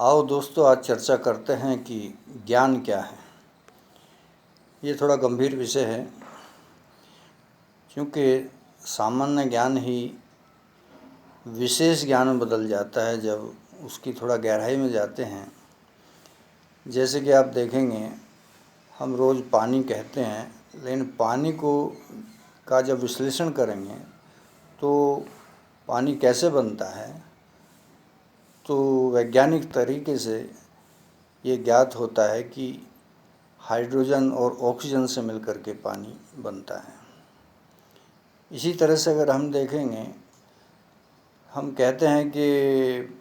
आओ दोस्तों, आज चर्चा करते हैं कि ज्ञान क्या है। ये थोड़ा गंभीर विषय है, क्योंकि सामान्य ज्ञान ही विशेष ज्ञान में बदल जाता है जब उसकी थोड़ा गहराई में जाते हैं। जैसे कि आप देखेंगे, हम रोज़ पानी कहते हैं, लेकिन पानी का जब विश्लेषण करेंगे तो पानी कैसे बनता है, तो वैज्ञानिक तरीके से ये ज्ञात होता है कि हाइड्रोजन और ऑक्सीजन से मिलकर के पानी बनता है। इसी तरह से अगर हम देखेंगे, हम कहते हैं कि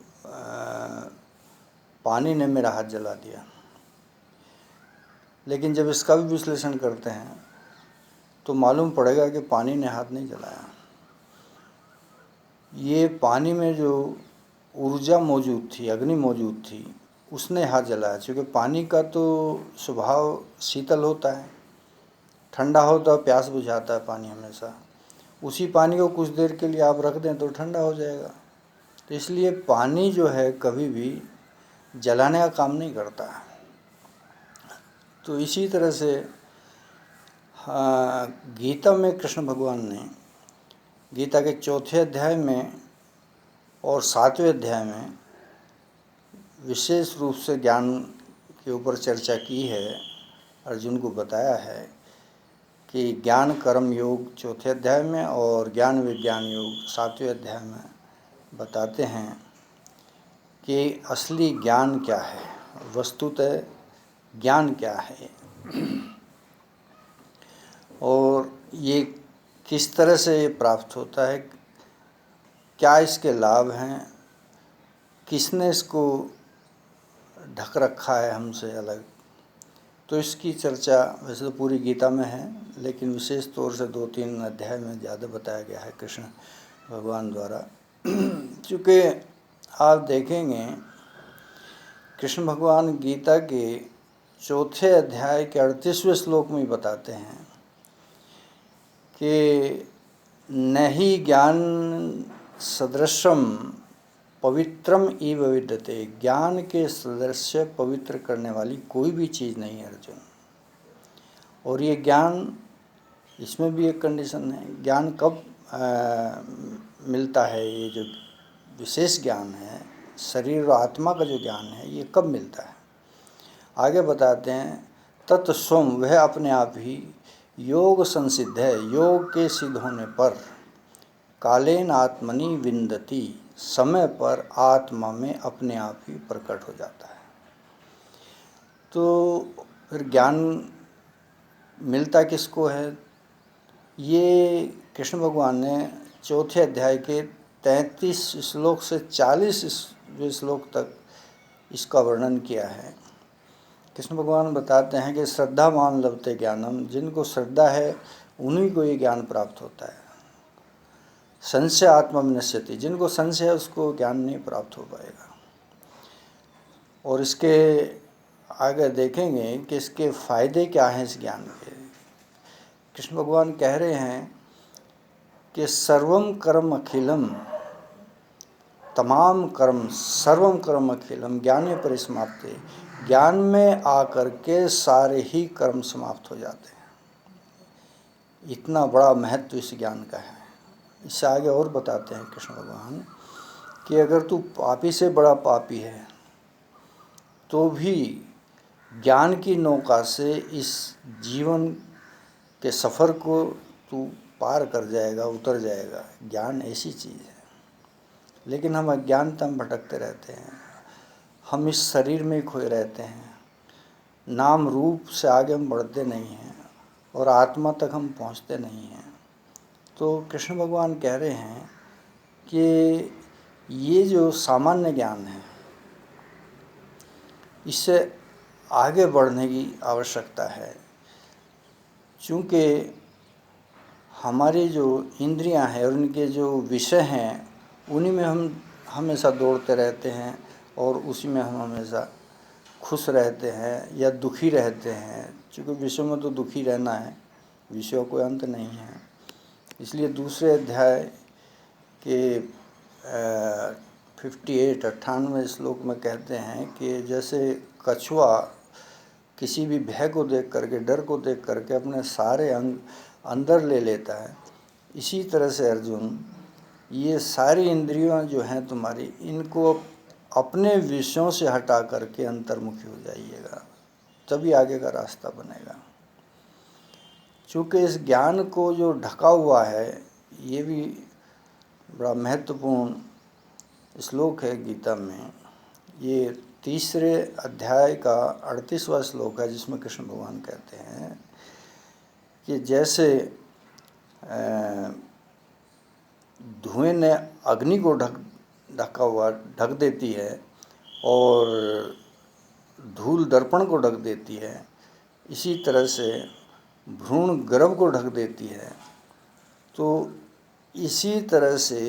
पानी ने मेरा हाथ जला दिया, लेकिन जब इसका भी विश्लेषण करते हैं तो मालूम पड़ेगा कि पानी ने हाथ नहीं जलाया। ये पानी में जो ऊर्जा मौजूद थी, अग्नि मौजूद थी, उसने हाथ जलाया। क्योंकि पानी का तो स्वभाव शीतल होता है, ठंडा होता है, प्यास बुझाता है पानी हमेशा। उसी पानी को कुछ देर के लिए आप रख दें तो ठंडा हो जाएगा। तो इसलिए पानी जो है कभी भी जलाने का काम नहीं करता है। तो इसी तरह से गीता में कृष्ण भगवान ने गीता के 4थे अध्याय में और 7वें अध्याय में विशेष रूप से ज्ञान के ऊपर चर्चा की है। अर्जुन को बताया है कि ज्ञान कर्म योग 4थे अध्याय में और ज्ञान विज्ञान योग 7वें अध्याय में बताते हैं कि असली ज्ञान क्या है, वस्तुतः ज्ञान क्या है और ये किस तरह से प्राप्त होता है, क्या इसके लाभ हैं, किसने इसको ढक रखा है हमसे अलग। तो इसकी चर्चा वैसे तो पूरी गीता में है, लेकिन विशेष तौर से 2-3 अध्याय में ज़्यादा बताया गया है कृष्ण भगवान द्वारा। चूँकि आप देखेंगे, कृष्ण भगवान गीता के 4थे अध्याय के 38वें श्लोक में बताते हैं कि न ही ज्ञान सदृशम पवित्रम इव विद्यते। ज्ञान के सदृश पवित्र करने वाली कोई भी चीज़ नहीं है अर्जुन। और ये ज्ञान, इसमें भी एक कंडीशन है। ज्ञान कब मिलता है? ये जो विशेष ज्ञान है, शरीर और आत्मा का जो ज्ञान है, ये कब मिलता है? आगे बताते हैं, तत्स्वम, वह अपने आप ही योग संसिद्ध है, योग के सिद्ध होने पर कालेन आत्मनि विन्दति, समय पर आत्मा में अपने आप ही प्रकट हो जाता है। तो फिर ज्ञान मिलता किसको है? ये कृष्ण भगवान ने 4थे अध्याय के 33 श्लोक से 40वें श्लोक तक इसका वर्णन किया है। कृष्ण भगवान बताते हैं कि श्रद्धावान लभते ज्ञानम, जिनको श्रद्धा है उन्हीं को ये ज्ञान प्राप्त होता है। संशय आत्मा विनश्यति, जिनको संशय है उसको ज्ञान नहीं प्राप्त हो पाएगा। और इसके आगे देखेंगे कि इसके फायदे क्या हैं इस ज्ञान के। कृष्ण भगवान कह रहे हैं कि सर्वम कर्म अखिलम, तमाम कर्म, सर्वम कर्म अखिलम ज्ञाने परिसमाप्ते, ज्ञान में आकर के सारे ही कर्म समाप्त हो जाते हैं। इतना बड़ा महत्व इस ज्ञान का है। इससे आगे और बताते हैं कृष्ण भगवान कि अगर तू पापी से बड़ा पापी है तो भी ज्ञान की नौका से इस जीवन के सफ़र को तू पार कर जाएगा, उतर जाएगा। ज्ञान ऐसी चीज़ है। लेकिन हम अज्ञानता में भटकते रहते हैं, हम इस शरीर में खोए रहते हैं, नाम रूप से आगे हम बढ़ते नहीं हैं और आत्मा तक हम पहुंचते नहीं हैं। तो कृष्ण भगवान कह रहे हैं कि ये जो सामान्य ज्ञान है, इससे आगे बढ़ने की आवश्यकता है। चूँकि हमारी जो इंद्रियां हैं और उनके जो विषय हैं, उन्हीं में हम हमेशा दौड़ते रहते हैं और उसी में हम हमेशा खुश रहते हैं या दुखी रहते हैं। क्योंकि विषयों में तो दुखी रहना है, विषयों कोई अंत नहीं है। इसलिए दूसरे अध्याय के 58 श्लोक में कहते हैं कि जैसे कछुआ किसी भी भय को देख करके, डर को देख करके अपने सारे अंग अंदर ले लेता है, इसी तरह से अर्जुन ये सारी इंद्रियां जो हैं तुम्हारी, इनको अपने विषयों से हटा करके अंतर्मुखी हो जाइएगा, तभी आगे का रास्ता बनेगा। चूँकि इस ज्ञान को जो ढका हुआ है, ये भी बड़ा महत्वपूर्ण श्लोक है गीता में। ये 3 अध्याय का 38वां श्लोक है, जिसमें कृष्ण भगवान कहते हैं कि जैसे धुएं ने अग्नि को ढक देती है और धूल दर्पण को ढक देती है, इसी तरह से भ्रूण गर्भ को ढक देती है। तो इसी तरह से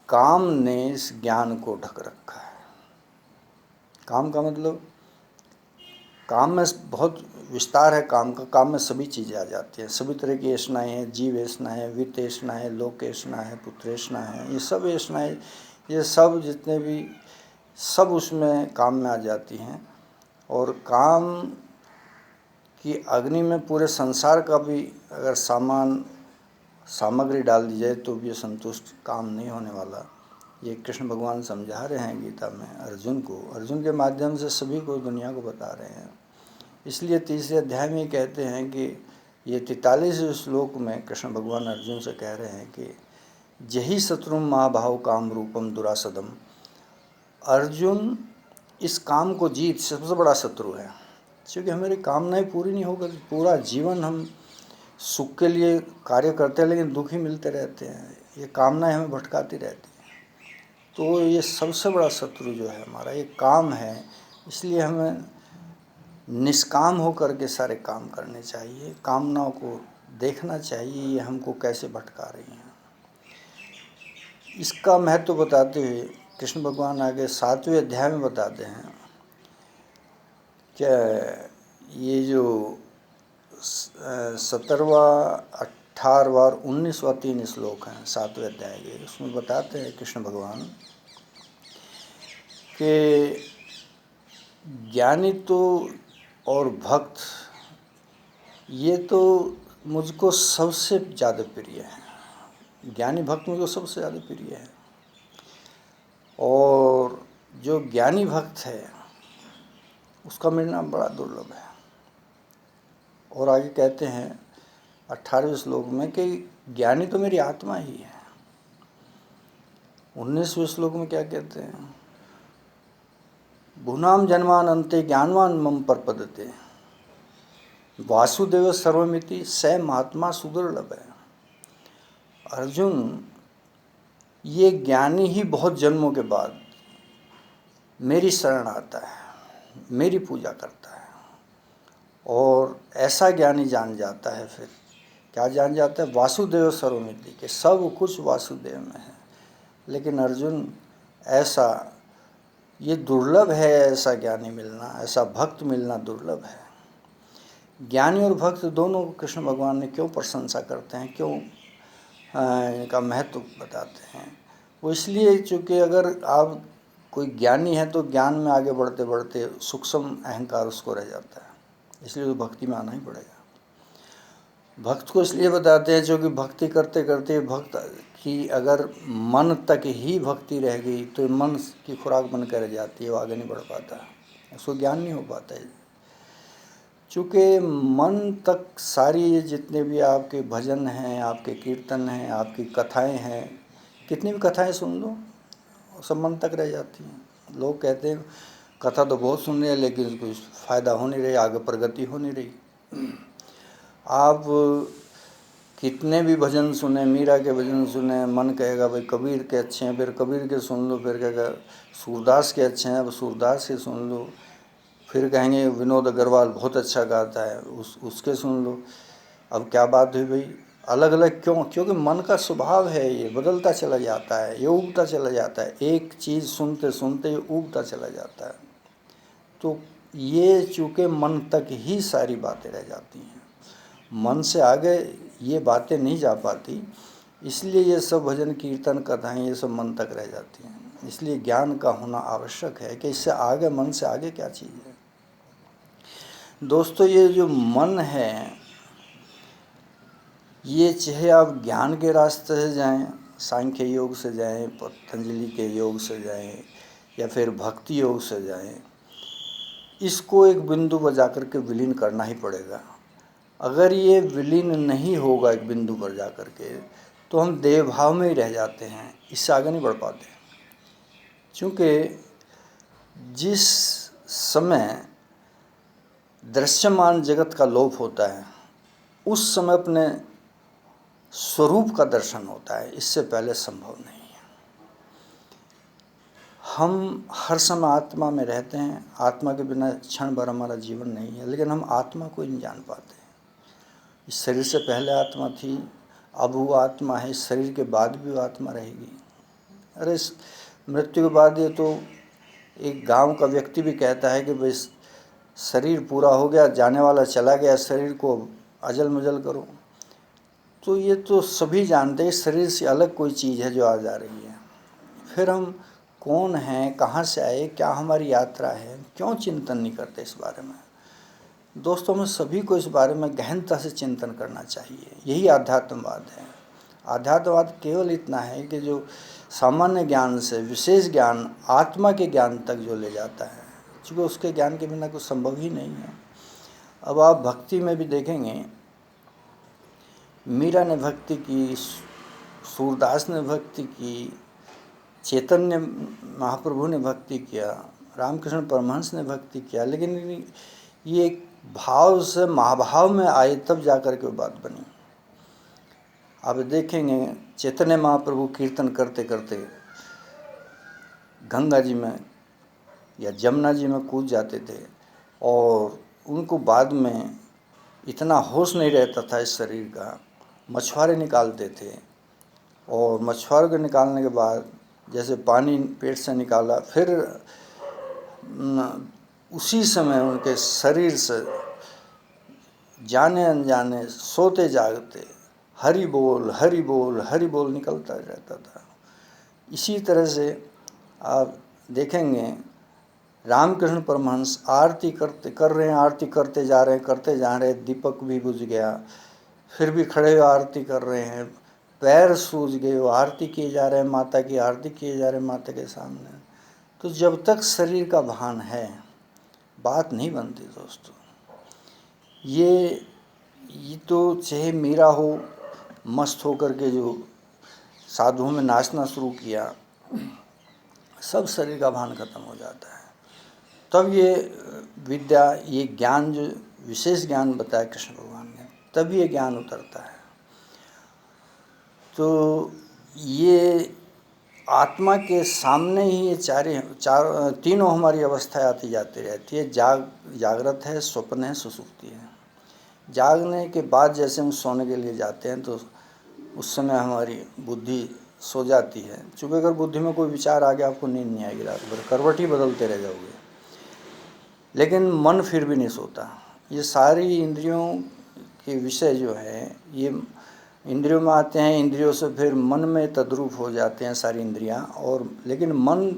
काम ने इस ज्ञान को ढक रखा है। काम का मतलब, काम में बहुत विस्तार है काम का। काम में सभी चीज़ें आ जाती हैं, सभी तरह की ऐष्णाएँ हैं, जीव ऐष्णा है, वित्त ऐष्णा है, लोक ऐष्णा है, पुत्र ऐष्णा है, ये सब ऐष्णाएँ, ये सब जितने भी सब उसमें काम में आ जाती हैं। और काम की अग्नि में पूरे संसार का भी अगर सामग्री डाल दी जाए तो भी ये संतुष्ट काम नहीं होने वाला। ये कृष्ण भगवान समझा रहे हैं गीता में अर्जुन को, अर्जुन के माध्यम से सभी को, दुनिया को बता रहे हैं। इसलिए 3 अध्याय में कहते हैं कि ये 43 श्लोक में कृष्ण भगवान अर्जुन से कह रहे हैं कि जही शत्रु महाभाव काम रूपम दुरासदम। अर्जुन, इस काम को जीत, सबसे बड़ा शत्रु है, क्योंकि हमारी कामनाएं पूरी नहीं होकर पूरा जीवन हम सुख के लिए कार्य करते हैं, लेकिन दुखी मिलते रहते हैं, ये कामनाएं हमें भटकाती रहती हैं। तो ये सबसे बड़ा शत्रु जो है हमारा, ये काम है। इसलिए हमें निष्काम होकर के सारे काम करने चाहिए, कामनाओं को देखना चाहिए ये हमको कैसे भटका रही हैं। इसका महत्व बताते हुए कृष्ण भगवान आगे 7वें अध्याय में बताते हैं कि ये जो 17वां, 18वां और 19वां 3 श्लोक हैं 7वें अध्याय के, उसमें बताते हैं कृष्ण भगवान कि ज्ञानी तो और भक्त, ये तो मुझको सबसे ज़्यादा प्रिय है। ज्ञानी भक्त मुझको सबसे ज़्यादा प्रिय है, और जो ज्ञानी भक्त है उसका मिलना बड़ा दुर्लभ है। और आगे कहते हैं 18वें श्लोक में कि ज्ञानी तो मेरी आत्मा ही है। 19वें श्लोक में क्या कहते हैं, भूनाम जन्मान अंते ज्ञानवान मम प्रपद्यते वासुदेव सर्वमिति स महात्मा सुदुर्लभ है। अर्जुन, ये ज्ञानी ही बहुत जन्मों के बाद मेरी शरण आता है, मेरी पूजा करता है, और ऐसा ज्ञानी जान जाता है, फिर क्या जान जाता है, वासुदेव सर्वमिति, के सब कुछ वासुदेव में है। लेकिन अर्जुन, ऐसा ये दुर्लभ है, ऐसा ज्ञानी मिलना, ऐसा भक्त मिलना दुर्लभ है। ज्ञानी और भक्त दोनों को कृष्ण भगवान ने क्यों प्रशंसा करते हैं, क्यों इनका महत्व बताते हैं, वो इसलिए चूँकि अगर आप कोई ज्ञानी है तो ज्ञान में आगे बढ़ते बढ़ते सूक्ष्म अहंकार उसको रह जाता है, इसलिए तो भक्ति में आना ही पड़ेगा। भक्त को इसलिए बताते हैं क्योंकि भक्ति करते करते भक्त की अगर मन तक ही भक्ति रह गई तो मन की खुराक बन कर रह जाती है, वो आगे नहीं बढ़ पाता, उसको ज्ञान नहीं हो पाता है। चूँकि मन तक सारी जितने भी आपके भजन हैं, आपके कीर्तन हैं, आपकी कथाएं हैं, कितनी भी कथाएं सुन लो, सब मन तक रह जाती हैं। लोग कहते हैं कथा तो बहुत सुन रहे हैं लेकिन कुछ फ़ायदा हो नहीं रही, आगे प्रगति हो नहीं रही। आप कितने भी भजन सुने, मीरा के भजन सुने, मन कहेगा भाई कबीर के अच्छे हैं, फिर कबीर के सुन लो, फिर कहेगा सूरदास के अच्छे हैं, अब सूरदास के सुन लो, फिर कहेंगे विनोद अग्रवाल बहुत अच्छा गाता है, उसके सुन लो। अब क्या बात हुई भाई, अलग अलग क्यों? क्योंकि मन का स्वभाव है, ये बदलता चला जाता है, ये उगता चला जाता है, एक चीज़ सुनते सुनते ये उगता चला जाता है। तो ये चूँकि मन तक ही सारी बातें रह जाती हैं, मन से आगे ये बातें नहीं जा पाती, इसलिए ये सब भजन कीर्तन कथाएं ये सब मन तक रह जाती हैं। इसलिए ज्ञान का होना आवश्यक है कि इससे आगे, मन से आगे क्या चीज़ है। दोस्तों, ये जो मन है, ये चाहे आप ज्ञान के रास्ते से जाएं, सांख्य योग से जाएं, पतंजलि के योग से जाएं, या फिर भक्ति योग से जाएं, इसको एक बिंदु पर जाकर के विलीन करना ही पड़ेगा। अगर ये विलीन नहीं होगा एक बिंदु पर जाकर के, तो हम देह भाव में ही रह जाते हैं, इससे आगे नहीं बढ़ पाते। क्योंकि जिस समय दृश्यमान जगत का लोप होता है, उस समय अपने स्वरूप का दर्शन होता है, इससे पहले संभव नहीं है। हम हर समय आत्मा में रहते हैं, आत्मा के बिना क्षण भर हमारा जीवन नहीं है, लेकिन हम आत्मा को ही नहीं जान पाते। इस शरीर से पहले आत्मा थी, अब वो आत्मा है, इस शरीर के बाद भी वो आत्मा रहेगी। अरे मृत्यु के बाद ये तो एक गांव का व्यक्ति भी कहता है कि भाई शरीर पूरा हो गया, जाने वाला चला गया, शरीर को अजल मजल करो। तो ये तो सभी जानते हैं, शरीर से अलग कोई चीज़ है जो आ जा रही है। फिर हम कौन हैं, कहाँ से आए, क्या हमारी यात्रा है, क्यों चिंतन नहीं करते इस बारे में। दोस्तों, में सभी को इस बारे में गहनता से चिंतन करना चाहिए। यही आध्यात्मवाद है। आध्यात्मवाद केवल इतना है कि जो सामान्य ज्ञान से विशेष ज्ञान, आत्मा के ज्ञान तक जो ले जाता है, क्योंकि उसके ज्ञान के बिना कुछ संभव ही नहीं है। अब आप भक्ति में भी देखेंगे, मीरा ने भक्ति की, सूरदास ने भक्ति की, चैतन्य महाप्रभु ने भक्ति किया, रामकृष्ण परमहंस ने भक्ति किया, लेकिन ये भाव से महाभाव में आए तब जाकर के वो बात बनी। आप देखेंगे चैतन्य महाप्रभु कीर्तन करते करते गंगा जी में या जमुना जी में कूद जाते थे, और उनको बाद में इतना होश नहीं रहता था इस शरीर का, मछुआरे निकालते थे, और मछुआरों के निकालने के बाद जैसे पानी पेट से निकाला, फिर उसी समय उनके शरीर से जाने अनजाने, सोते जागते हरि बोल हरि बोल हरि बोल निकलता रहता था। इसी तरह से आप देखेंगे रामकृष्ण परमहंस आरती कर रहे हैं, आरती करते जा रहे हैं, दीपक भी बुझ गया, फिर भी खड़े हुए आरती कर रहे हैं, पैर सूज गए, वो आरती किए जा रहे हैं, माता की आरती किए जा रहे हैं माता के सामने। तो जब तक शरीर का भान है, बात नहीं बनती दोस्तों। ये तो चाहे मीरा हो, मस्त होकर के जो साधुओं में नाचना शुरू किया, सब शरीर का भान खत्म हो जाता है। तब ये विद्या, ये ज्ञान, जो विशेष ज्ञान बताया कृष्ण भगवान ने, तब ये ज्ञान उतरता है। तो ये आत्मा के सामने ही ये तीनों हमारी अवस्थाएं आती जाती रहती है। जागृत है, स्वप्न है, सुसुप्ति है। जागने के बाद जैसे हम सोने के लिए जाते हैं, तो उस समय हमारी बुद्धि सो जाती है। चूँकि अगर बुद्धि में कोई विचार आ गया, आपको नींद नहीं आएगी, रात भर करवट ही बदलते रह जाओगे। लेकिन मन फिर भी नहीं सोता। ये सारी इंद्रियों के विषय जो है, ये इंद्रियों में आते हैं, इंद्रियों से फिर मन में तद्रूप हो जाते हैं सारी इंद्रियां। और लेकिन मन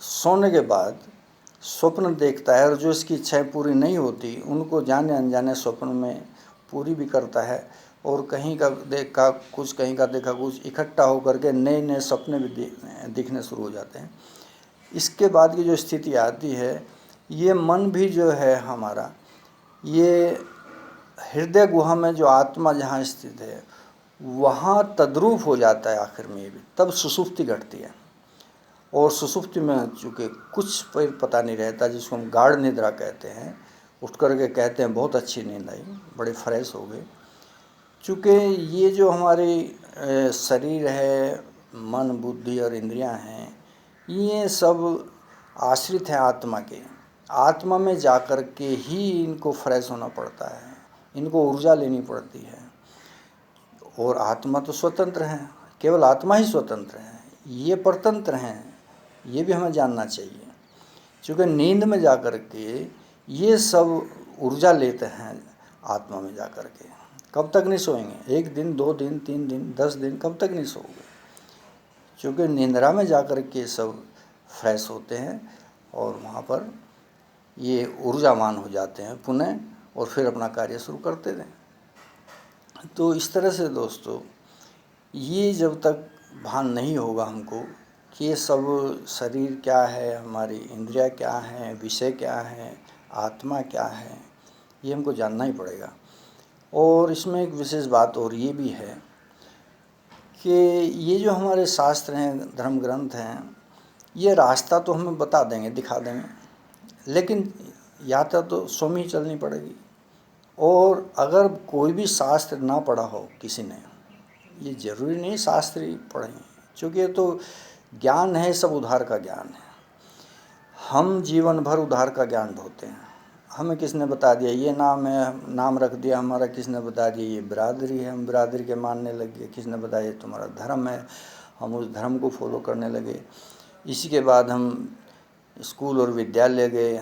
सोने के बाद स्वप्न देखता है, और जो इसकी इच्छाएं पूरी नहीं होती उनको जाने अनजाने स्वप्न में पूरी भी करता है, और कहीं का देखा कुछ, कहीं का देखा कुछ, इकट्ठा होकर के नए नए सपने भी दिखने शुरू हो जाते हैं। इसके बाद की जो स्थिति आती है, ये मन भी जो है हमारा, ये हृदय गुहा में जो आत्मा जहाँ स्थित है, वहाँ तद्रूप हो जाता है आखिर में। ये भी तब सुसुप्ति घटती है। और सुसुप्ति में चूँकि कुछ पता नहीं रहता, जिसको हम गाढ़ निद्रा कहते हैं, उठ कर के कहते हैं बहुत अच्छी नींद आई, बड़े फ्रेश हो गए। चूँकि ये जो हमारी शरीर है, मन, बुद्धि और इंद्रियां हैं, ये सब आश्रित हैं आत्मा के। आत्मा में जाकर के ही इनको फ्रेश होना पड़ता है, इनको ऊर्जा लेनी पड़ती है। और आत्मा तो स्वतंत्र है, केवल आत्मा ही स्वतंत्र है, ये परतंत्र हैं। ये भी हमें जानना चाहिए। क्योंकि नींद में जाकर के ये सब ऊर्जा लेते हैं आत्मा में जाकर के। कब तक नहीं सोएंगे? 1 दिन, 2 दिन, 3 दिन, 10 दिन, कब तक नहीं सोओगे? क्योंकि निंद्रा में जाकर के सब फ्रेश होते हैं और वहाँ पर ये ऊर्जावान हो जाते हैं पुनः और फिर अपना कार्य शुरू करते हैं। तो इस तरह से दोस्तों, ये जब तक भान नहीं होगा हमको कि ये सब शरीर क्या है, हमारी इंद्रियां क्या हैं, विषय क्या है, आत्मा क्या है, ये हमको जानना ही पड़ेगा। और इसमें एक विशेष बात और ये भी है कि ये जो हमारे शास्त्र हैं, धर्म ग्रंथ हैं, ये रास्ता तो हमें बता देंगे, दिखा देंगे, लेकिन यात्रा तो स्वयं ही चलनी पड़ेगी। और अगर कोई भी शास्त्र ना पढ़ा हो किसी ने, ये जरूरी नहीं शास्त्र ही पढ़ें, क्योंकि ये तो ज्ञान है, सब उधार का ज्ञान है। हम जीवन भर उधार का ज्ञान ढोते हैं। हमें किसने बता दिया ये नाम है, नाम रख दिया हमारा, किसने बता दिया ये बिरादरी है, हम बिरादरी के मानने लगे, किसने बताया ये तुम्हारा धर्म है, हम उस धर्म को फॉलो करने लगे। इसी के बाद हम स्कूल और विद्यालय गए,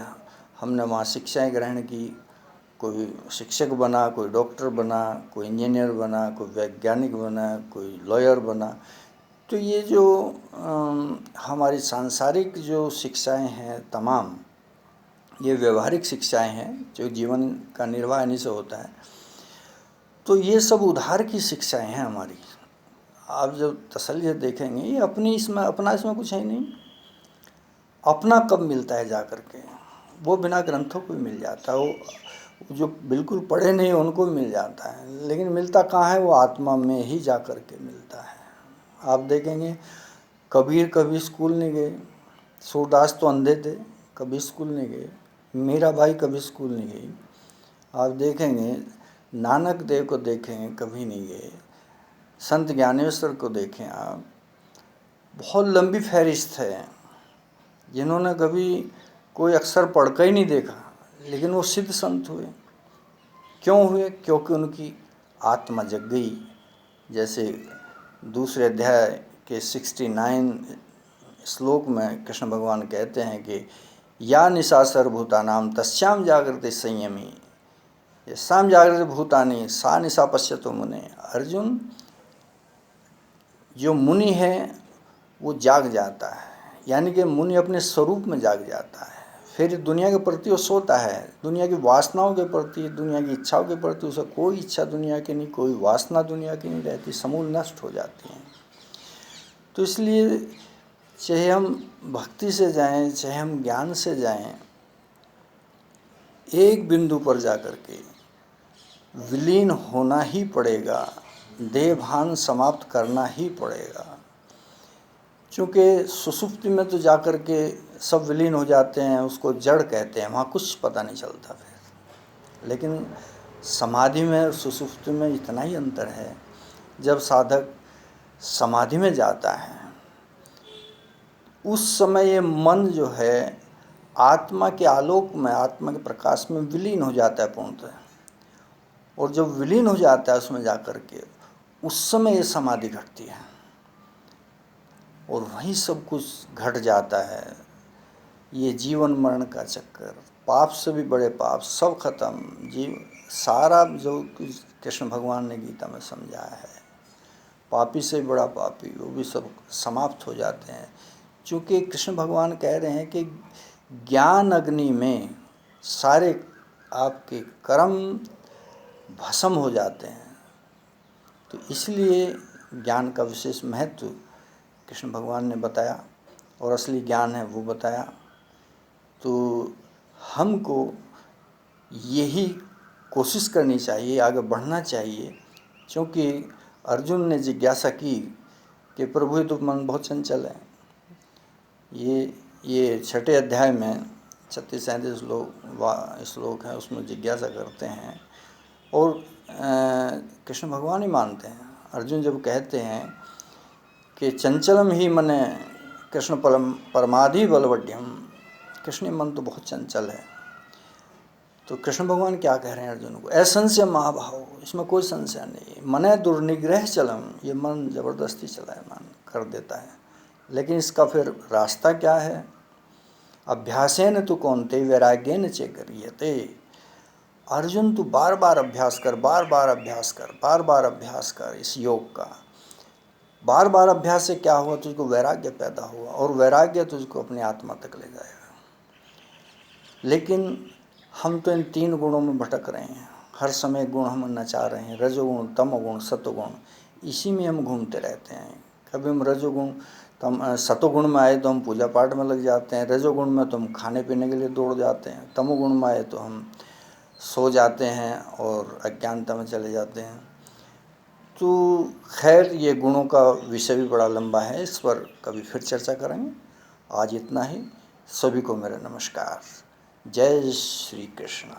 हमने वहाँ शिक्षाएं ग्रहण की, कोई शिक्षक बना, कोई डॉक्टर बना, कोई इंजीनियर बना, कोई वैज्ञानिक बना, कोई लॉयर बना। तो ये जो हमारी सांसारिक जो शिक्षाएं हैं तमाम, ये व्यवहारिक शिक्षाएं हैं जो जीवन का निर्वाह इन्हीं से होता है। तो ये सब उधार की शिक्षाएं हैं हमारी। आप जब तसल्ली से देखेंगे, ये अपनी इसमें अपना इसमें कुछ है नहीं। अपना कब मिलता है जा कर के, वो बिना ग्रंथों को भी मिल जाता है, वो जो बिल्कुल पढ़े नहीं उनको भी मिल जाता है, लेकिन मिलता कहाँ है, वो आत्मा में ही जा कर के मिलता है। आप देखेंगे कबीर कभी स्कूल नहीं गए, सूरदास तो अंधे थे, कभी स्कूल नहीं गए, मीराबाई कभी स्कूल नहीं गई। आप देखेंगे नानक देव को देखेंगे, कभी नहीं गए। संत ज्ञानेश्वर को देखें आप, बहुत लंबी फहरिस्त है, जिन्होंने कभी कोई अक्षर पढ़ कर ही नहीं देखा, लेकिन वो सिद्ध संत हुए। क्यों हुए? क्योंकि उनकी आत्मा जग गई। जैसे दूसरे अध्याय के 69 श्लोक में कृष्ण भगवान कहते हैं कि या निशा सर्वभूतानां तस्याम जागृति संयमी, यस्याम जागृति भूतानि सा निशा पश्यतो मुने। अर्जुन, जो मुनि है वो जाग जाता है, यानी कि मुनि अपने स्वरूप में जाग जाता है। फिर दुनिया के प्रति वो सोता है, दुनिया की वासनाओं के प्रति, दुनिया की इच्छाओं के प्रति उसे कोई इच्छा दुनिया की नहीं, कोई वासना दुनिया की नहीं रहती, समूल नष्ट हो जाती हैं। तो इसलिए चाहे हम भक्ति से जाएं, चाहे हम ज्ञान से जाएं, एक बिंदु पर जाकर के विलीन होना ही पड़ेगा, देहभान समाप्त करना ही पड़ेगा। क्योंकि सुसुप्ति में तो जाकर के सब विलीन हो जाते हैं, उसको जड़ कहते हैं, वहाँ कुछ पता नहीं चलता फिर। लेकिन समाधि में और सुसुप्ति में इतना ही अंतर है, जब साधक समाधि में जाता है उस समय ये मन जो है आत्मा के आलोक में, आत्मा के प्रकाश में विलीन हो जाता है पूर्णतः। और जब विलीन हो जाता है उसमें जाकर के, उस समय ये समाधि घटती है और वहीं सब कुछ घट जाता है। ये जीवन मरण का चक्कर, पाप से भी बड़े पाप सब खत्म, जीव सारा जो कृष्ण भगवान ने गीता में समझाया है, पापी से बड़ा पापी, वो भी सब समाप्त हो जाते हैं। क्योंकि कृष्ण भगवान कह रहे हैं कि ज्ञान अग्नि में सारे आपके कर्म भस्म हो जाते हैं। तो इसलिए ज्ञान का विशेष महत्व कृष्ण भगवान ने बताया और असली ज्ञान है वो बताया। तो हमको यही कोशिश करनी चाहिए, आगे बढ़ना चाहिए। क्योंकि अर्जुन ने जिज्ञासा की कि प्रभु ये तो मन बहुत चंचल है। ये 6 अध्याय में 36-37 श्लोक हैं, उसमें जिज्ञासा करते हैं और कृष्ण भगवान ही मानते हैं। अर्जुन जब कहते हैं कि चंचलम ही मने कृष्ण परमाधि बलवड्यम, कृष्ण मन तो बहुत चंचल है। तो कृष्ण भगवान क्या कह रहे हैं अर्जुन को? असंशय महाभाव, इसमें कोई संशय नहीं। मने दुर्निग्रह चलम, ये मन जबरदस्ती चलायमान कर देता है। लेकिन इसका फिर रास्ता क्या है? अभ्यासेन तु कौन्ते वैराग्येन च क्रियते। अर्जुन तू बार बार अभ्यास कर, बार बार अभ्यास कर, बार बार अभ्यास कर इस योग का। बार बार अभ्यास से क्या हुआ, तुझको वैराग्य पैदा हुआ, और वैराग्य तुझको अपनी आत्मा तक ले जाएगा। लेकिन हम तो इन 3 गुणों में भटक रहे हैं, हर समय गुण हम नचा रहे हैं, रजोगुण, तमोगुण, सतोगुण, इसी में हम घूमते रहते हैं। कभी हम रजोगुण सतोगुण में आए तो हम पूजा पाठ में लग जाते हैं, रजोगुण में तो हम खाने पीने के लिए दौड़ जाते हैं, तमोगुण में आए तो हम सो जाते हैं और अज्ञानता में चले जाते हैं। तो खैर, ये गुणों का विषय भी बड़ा लंबा है, इस पर कभी फिर चर्चा करेंगे। आज इतना ही। सभी को मेरा नमस्कार। जय श्री कृष्ण।